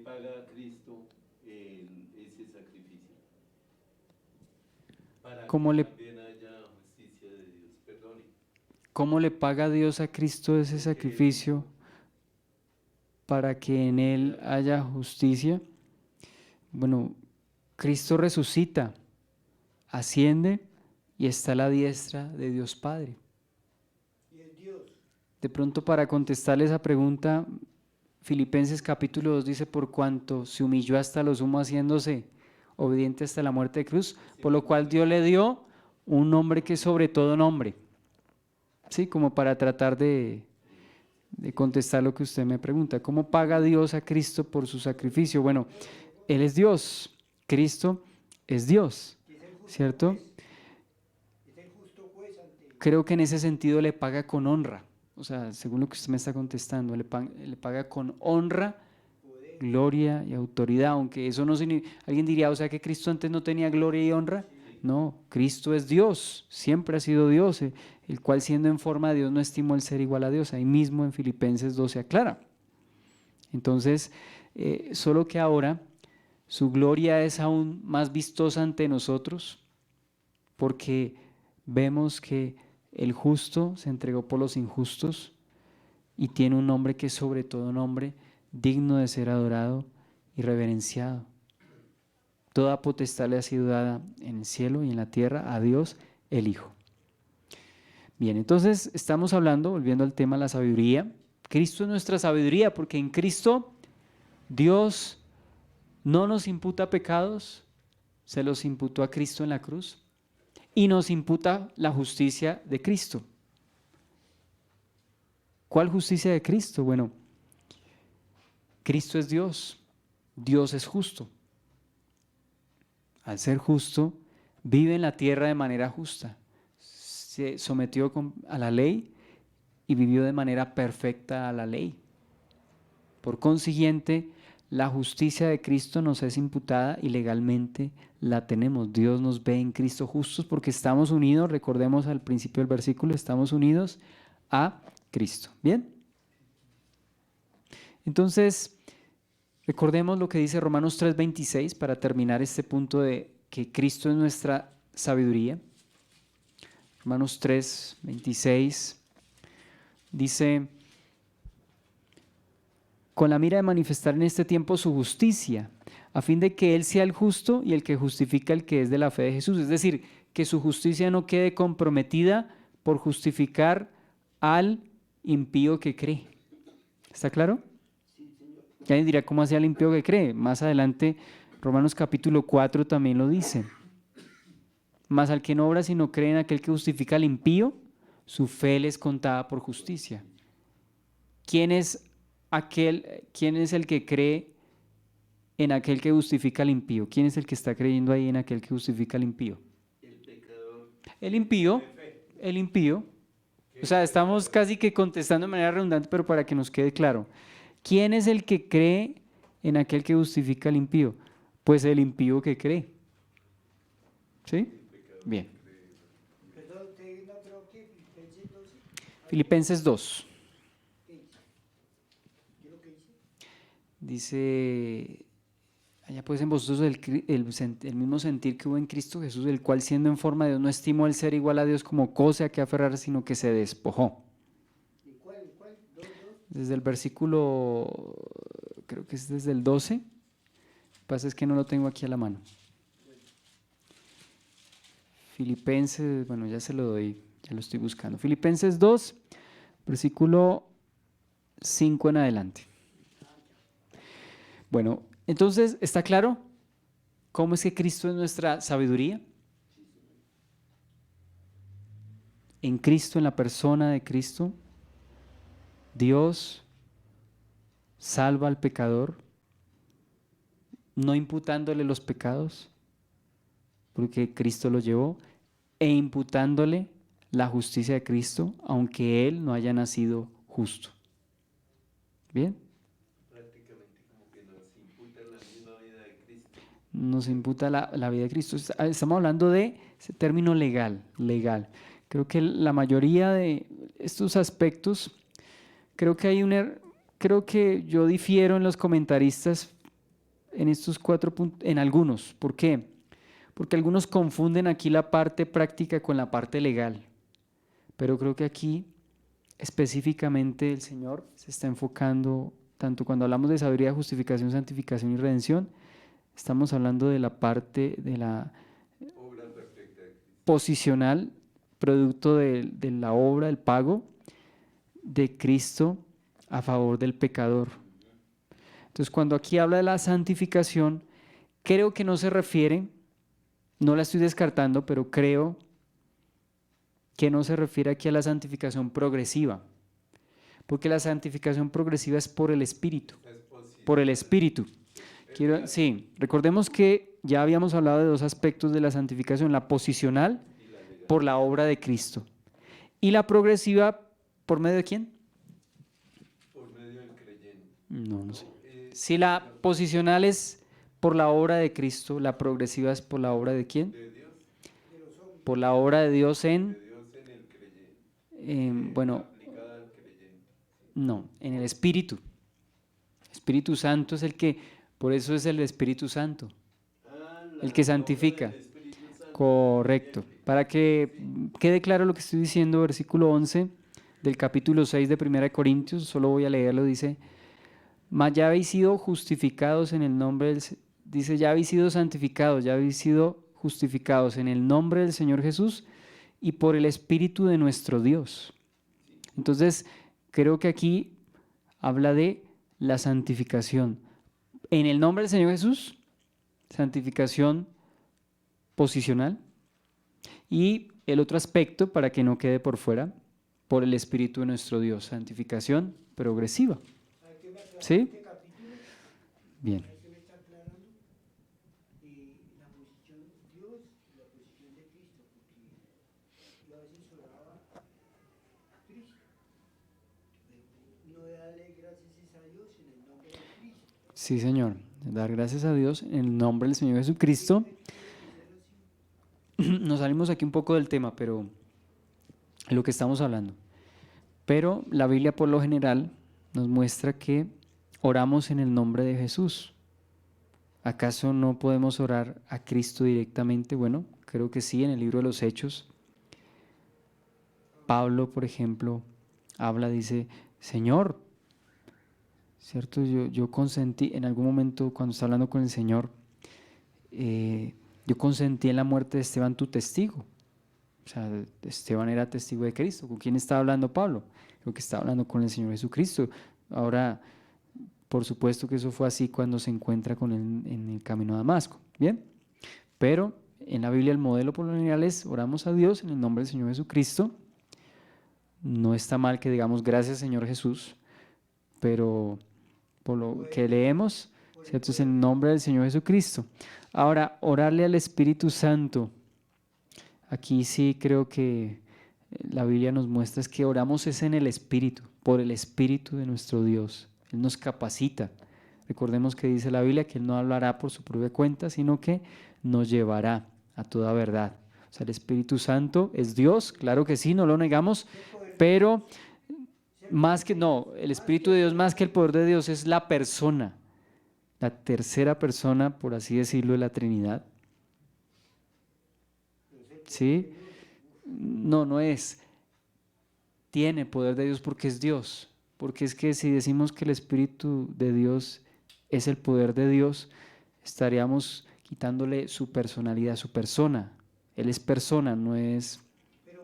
paga a Cristo ese sacrificio? Para ¿Cómo que le, también haya justicia de Dios. Perdone. ¿Cómo le paga Dios a Cristo ese sacrificio para que en Él haya justicia? Bueno, Cristo resucita, asciende y está a la diestra de Dios Padre. Y es Dios. De pronto, para contestarle esa pregunta, Filipenses capítulo 2 dice: por cuanto se humilló hasta lo sumo, haciéndose obediente hasta la muerte de cruz, por lo cual Dios le dio un nombre que es sobre todo nombre. Sí, como para tratar de contestar lo que usted me pregunta. ¿Cómo paga Dios a Cristo por su sacrificio? Bueno, Él es Dios, Cristo es Dios, ¿cierto? Es el justo juez ante Él. Creo que en ese sentido le paga con honra. O sea, según lo que usted me está contestando, le paga con honra, gloria y autoridad, aunque eso no significa, alguien diría, o sea que Cristo antes no tenía gloria y honra. No, Cristo es Dios, siempre ha sido Dios, el cual siendo en forma de Dios no estimó el ser igual a Dios. Ahí mismo en Filipenses 2 se aclara. Entonces, solo que ahora su gloria es aún más vistosa ante nosotros, porque vemos que el justo se entregó por los injustos y tiene un nombre que es sobre todo nombre, digno de ser adorado y reverenciado. Toda potestad le ha sido dada en el cielo y en la tierra a Dios el Hijo. Bien, entonces estamos hablando, volviendo al tema de la sabiduría. Cristo es nuestra sabiduría, porque en Cristo Dios no nos imputa pecados, se los imputó a Cristo en la cruz y nos imputa la justicia de Cristo. ¿Cuál justicia de Cristo? Bueno, Cristo es Dios, Dios es justo. Al ser justo, vive en la tierra de manera justa. Se sometió a la ley y vivió de manera perfecta a la ley. Por consiguiente, la justicia de Cristo nos es imputada y legalmente la tenemos. Dios nos ve en Cristo justos porque estamos unidos, recordemos al principio del versículo, estamos unidos a Cristo. ¿Bien? Entonces, recordemos lo que dice Romanos 3:26 para terminar este punto de que Cristo es nuestra sabiduría. Romanos 3:26 dice: con la mira de manifestar en este tiempo su justicia, a fin de que Él sea el justo y el que justifica el que es de la fe de Jesús. Es decir, que su justicia no quede comprometida por justificar al impío que cree. ¿Está claro? Y alguien dirá, ¿cómo hacía el impío que cree? Más adelante, Romanos capítulo 4 también lo dice. Mas al que no obra sino cree en aquel que justifica al impío, su fe le es contada por justicia. ¿Quién es el que cree en aquel que justifica al impío? ¿Quién es el que está creyendo ahí en aquel que justifica al impío? El pecador. El impío, el impío. O sea, estamos casi que contestando de manera redundante, pero para que nos quede claro. ¿Quién es el que cree en aquel que justifica al impío? Pues el impío que cree. ¿Sí? Bien. Perdón, usted no creo que Filipenses 12. Filipenses 2. ¿Qué dice? ¿Qué es lo que dice? Dice, allá pues en vosotros el mismo sentir que hubo en Cristo Jesús, el cual siendo en forma de Dios no estimó el ser igual a Dios como cosa a que aferrar, sino que se despojó. ¿Y cuál? ¿Dos? Desde el versículo, creo que es desde el 12, lo que pasa es que no lo tengo aquí a la mano. Filipenses, bueno, ya se lo doy, ya lo estoy buscando. Filipenses 2, versículo 5 en adelante. Bueno, entonces, ¿está claro cómo es que Cristo es nuestra sabiduría? En Cristo, en la persona de Cristo, Dios salva al pecador, no imputándole los pecados, porque Cristo los llevó, e imputándole la justicia de Cristo, aunque Él no haya nacido justo. ¿Bien? Prácticamente como que nos imputa la misma vida de Cristo. Nos imputa la vida de Cristo. Estamos hablando de ese término legal. Creo que la mayoría de estos aspectos, creo que yo difiero en los comentaristas en estos 4 puntos, en algunos. ¿Por qué? Porque algunos confunden aquí la parte práctica con la parte legal. Pero creo que aquí específicamente el Señor se está enfocando, tanto cuando hablamos de sabiduría, justificación, santificación y redención, estamos hablando de la parte de la Obra perfecta de Cristo. posicional, producto de la obra, el pago de Cristo a favor del pecador. Entonces, cuando aquí habla de la santificación, creo que no se refiere, no la estoy descartando, pero creo que no se refiere aquí a la santificación progresiva, porque la santificación progresiva es por el Espíritu, Es posible. por el Espíritu. Sí, recordemos que ya habíamos hablado de 2 aspectos de la santificación, la posicional Y la legal. por la obra de Cristo y la progresiva ¿por medio de quién? Por medio del creyente. No sé. Si la posicional es por la obra de Cristo, la progresiva es por la obra de quién? De Dios. Por la obra de Dios De en, Dios en el creyente. bueno, Aplicada al creyente. no, en el Espíritu. Espíritu Santo es el que, por eso es el Espíritu Santo, el que santifica. Correcto. Para que quede claro lo que estoy diciendo, versículo 11 del capítulo 6 de 1 Corintios, solo voy a leerlo, dice, mas ya habéis sido justificados en el nombre del... Dice, ya habéis sido santificados, ya habéis sido justificados en el nombre del Señor Jesús y por el Espíritu de nuestro Dios. Entonces, creo que aquí habla de la santificación. En el nombre del Señor Jesús, santificación posicional. Y el otro aspecto, para que no quede por fuera, por el Espíritu de nuestro Dios, santificación progresiva. ¿Sí? Bien. Sí, Señor. Dar gracias a Dios en el nombre del Señor Jesucristo. Nos salimos aquí un poco del tema, pero es lo que estamos hablando. Pero la Biblia por lo general nos muestra que oramos en el nombre de Jesús. ¿Acaso no podemos orar a Cristo directamente? Bueno, creo que sí, en el libro de los Hechos. Pablo, por ejemplo, habla, dice, Señor, ¿cierto? Yo consentí, en algún momento cuando estaba hablando con el Señor, yo consentí en la muerte de Esteban, tu testigo. O sea, Esteban era testigo de Cristo. ¿Con quién estaba hablando Pablo? Creo que estaba hablando con el Señor Jesucristo. Ahora, por supuesto que eso fue así cuando se encuentra con él en el camino a Damasco. ¿Bien? Pero en la Biblia el modelo por lo general es oramos a Dios en el nombre del Señor Jesucristo. No está mal que digamos gracias Señor Jesús, pero por lo que leemos, ¿cierto? Es en el nombre del Señor Jesucristo. Ahora, orarle al Espíritu Santo. Aquí sí creo que la Biblia nos muestra es que oramos es en el Espíritu, por el Espíritu de nuestro Dios. Él nos capacita. Recordemos que dice la Biblia que Él no hablará por su propia cuenta, sino que nos llevará a toda verdad. O sea, el Espíritu Santo es Dios, claro que sí, no lo negamos, pero más que, no, el Espíritu de Dios más que el poder de Dios es la persona, la tercera persona, por así decirlo, de la Trinidad. ¿Sí? No es. Tiene poder de Dios porque es Dios. Porque es que si decimos que el Espíritu de Dios es el poder de Dios, estaríamos quitándole su personalidad, su persona. Él es persona, no es...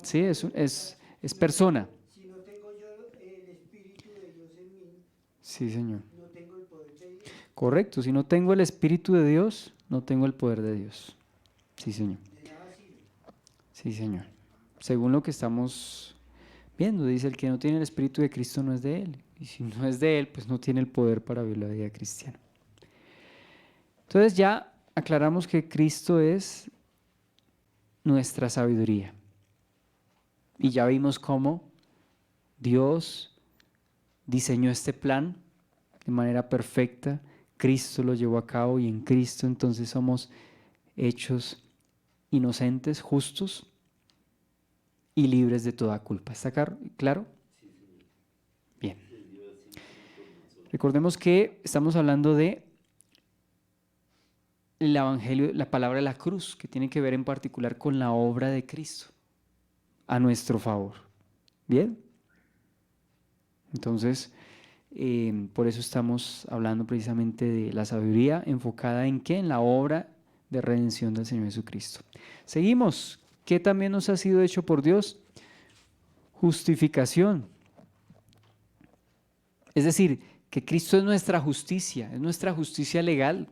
Sí, es persona. Si no tengo yo el Espíritu de Dios en mí, Sí, Señor. no tengo el poder de Dios. Correcto, si no tengo el Espíritu de Dios, no tengo el poder de Dios. Sí, Señor. De nada sirve. Sí, Señor. Según lo que estamos viendo, dice, el que no tiene el Espíritu de Cristo no es de Él. Y si no es de Él, pues no tiene el poder para vivir la vida cristiana. Entonces ya aclaramos que Cristo es nuestra sabiduría. Y ya vimos cómo Dios diseñó este plan de manera perfecta. Cristo lo llevó a cabo y en Cristo entonces somos hechos inocentes, justos y libres de toda culpa. ¿Está claro? Bien. Recordemos que estamos hablando de el Evangelio, la palabra de la cruz, que tiene que ver en particular con la obra de Cristo a nuestro favor. ¿Bien? Entonces, por eso estamos hablando precisamente de la sabiduría enfocada en ¿qué? En la obra de redención del Señor Jesucristo. Seguimos. ¿Qué también nos ha sido hecho por Dios? Justificación. Es decir, que Cristo es nuestra justicia legal.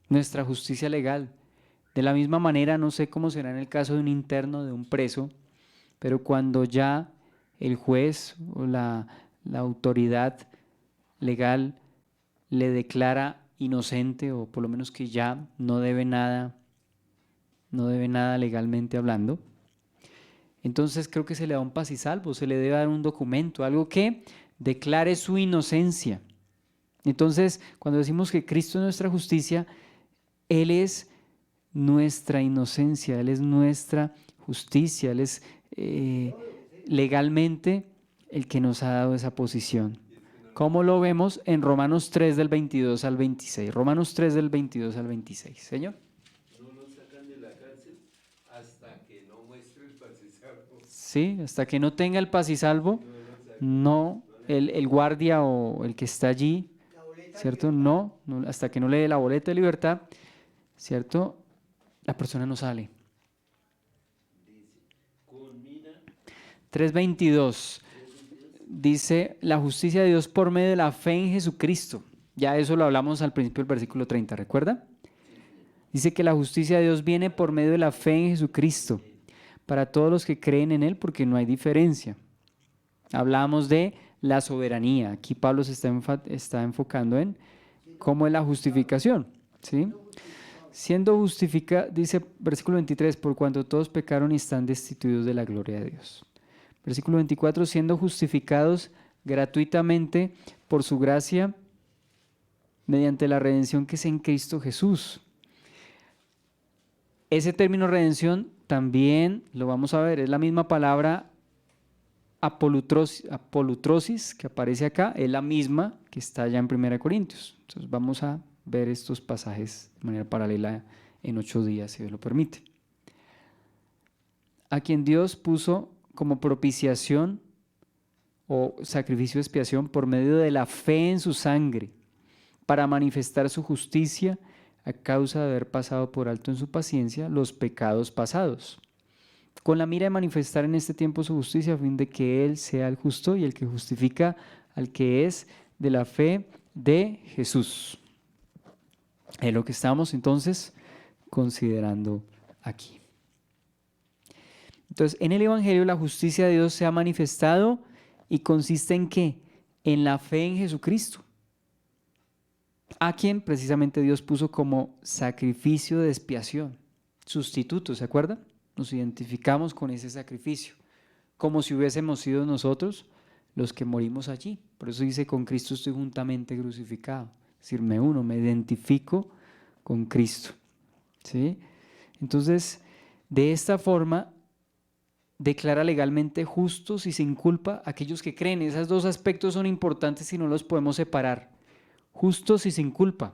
Nuestra justicia legal. De la misma manera, no sé cómo será en el caso de un interno, de un preso, pero cuando ya el juez o la autoridad legal le declara inocente, o por lo menos que ya no debe nada legalmente hablando, entonces creo que se le da un paz y salvo, se le debe dar un documento, algo que declare su inocencia. Entonces, cuando decimos que Cristo es nuestra justicia, Él es nuestra inocencia, Él es nuestra justicia, Él es legalmente el que nos ha dado esa posición. ¿Cómo lo vemos? En Romanos 3 del 22 al 26. Romanos 3 del 22 al 26. Señor. No lo sacan de la cárcel hasta que no muestre el pase y salvo. Sí, hasta que no tenga el paz y salvo, No lo sacan. no, el guardia o el que está allí, La boleta ¿cierto? libertad. No, hasta que no le dé la boleta de libertad, ¿cierto? La persona no sale. Dice, culmina 3:22 dice la justicia de Dios por medio de la fe en Jesucristo. Ya eso lo hablamos al principio del versículo 30, ¿recuerda? Dice que la justicia de Dios viene por medio de la fe en Jesucristo para todos los que creen en Él, porque no hay diferencia. Hablamos de la soberanía. Aquí Pablo se está enfocando en cómo es la justificación, ¿sí? Siendo justificado, dice versículo 23, por cuanto todos pecaron y están destituidos de la gloria de Dios. Versículo 24, siendo justificados gratuitamente por su gracia mediante la redención que es en Cristo Jesús. Ese término redención también lo vamos a ver, es la misma palabra apolutrosis que aparece acá, es la misma que está allá en 1 Corintios. Entonces vamos a ver estos pasajes de manera paralela en 8 días, si Dios lo permite. A quien Dios puso como propiciación o sacrificio de expiación por medio de la fe en su sangre, para manifestar su justicia a causa de haber pasado por alto en su paciencia los pecados pasados, con la mira de manifestar en este tiempo su justicia a fin de que Él sea el justo y el que justifica al que es de la fe de Jesús. Es lo que estamos entonces considerando aquí. Entonces, en el Evangelio la justicia de Dios se ha manifestado y consiste en ¿qué? En la fe en Jesucristo, a quien precisamente Dios puso como sacrificio de expiación, sustituto, ¿se acuerdan? Nos identificamos con ese sacrificio, como si hubiésemos sido nosotros los que morimos allí. Por eso dice, con Cristo estoy juntamente crucificado. Es decir, me uno, me identifico con Cristo, ¿sí? Entonces, de esta forma, declara legalmente justos y sin culpa a aquellos que creen. Esos dos aspectos son importantes y no los podemos separar. Justos y sin culpa,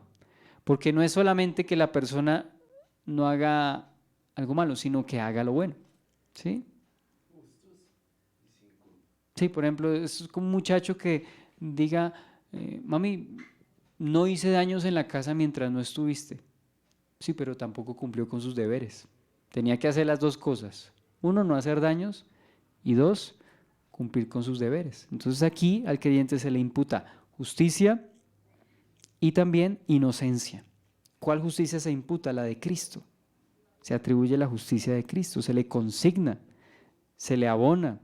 porque no es solamente que la persona no haga algo malo, sino que haga lo bueno, ¿sí? Sí, por ejemplo, es como un muchacho que diga, mami, no hice daños en la casa mientras no estuviste. Sí, pero tampoco cumplió con sus deberes. Tenía que hacer las dos cosas. Uno, no hacer daños, y dos, cumplir con sus deberes. Entonces aquí al creyente se le imputa justicia y también inocencia. ¿Cuál justicia se imputa? La de Cristo. Se atribuye la justicia de Cristo, se le consigna, se le abona.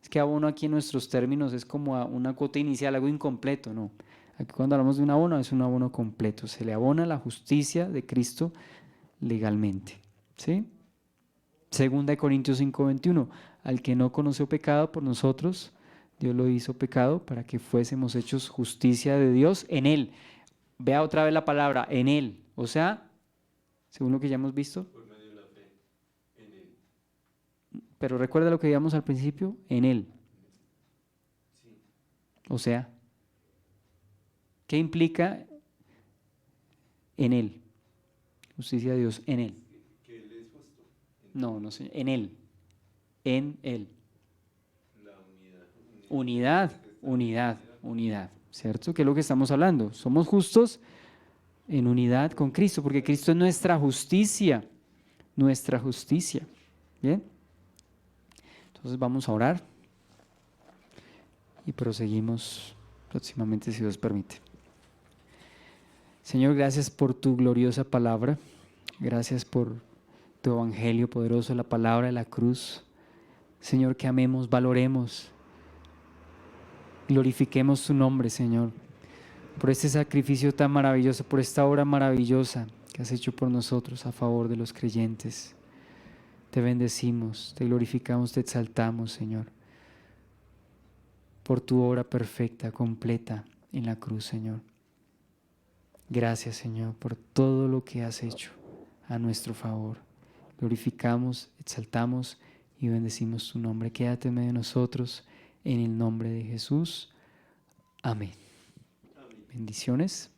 Es que abono aquí en nuestros términos es como una cuota inicial, algo incompleto, no. Aquí cuando hablamos de un abono es un abono completo, se le abona la justicia de Cristo legalmente, ¿sí? Segunda de Corintios 5:21, al que no conoció pecado por nosotros, Dios lo hizo pecado para que fuésemos hechos justicia de Dios en Él. Vea otra vez la palabra, en Él, o sea, según lo que ya hemos visto. por medio de la fe en Él. Pero recuerda lo que digamos al principio, en Él. Sí. O sea, ¿qué implica en Él? Justicia de Dios en Él. Que Él es justo. No, no sé, en Él. En Él. La unidad. Unidad, ¿cierto? ¿Qué es lo que estamos hablando? Somos justos en unidad con Cristo, porque Cristo es nuestra justicia, ¿bien? Entonces vamos a orar y proseguimos próximamente si Dios permite. Señor, gracias por tu gloriosa palabra, gracias por tu evangelio poderoso, la palabra de la cruz. Señor, que amemos, valoremos, glorifiquemos tu nombre, Señor, por este sacrificio tan maravilloso, por esta obra maravillosa que has hecho por nosotros a favor de los creyentes. Te bendecimos, te glorificamos, te exaltamos, Señor, por tu obra perfecta, completa en la cruz, Señor. Gracias, Señor, por todo lo que has hecho a nuestro favor. Glorificamos, exaltamos y bendecimos tu nombre. Quédate en medio de nosotros, en el nombre de Jesús. Amén. Amén. Bendiciones.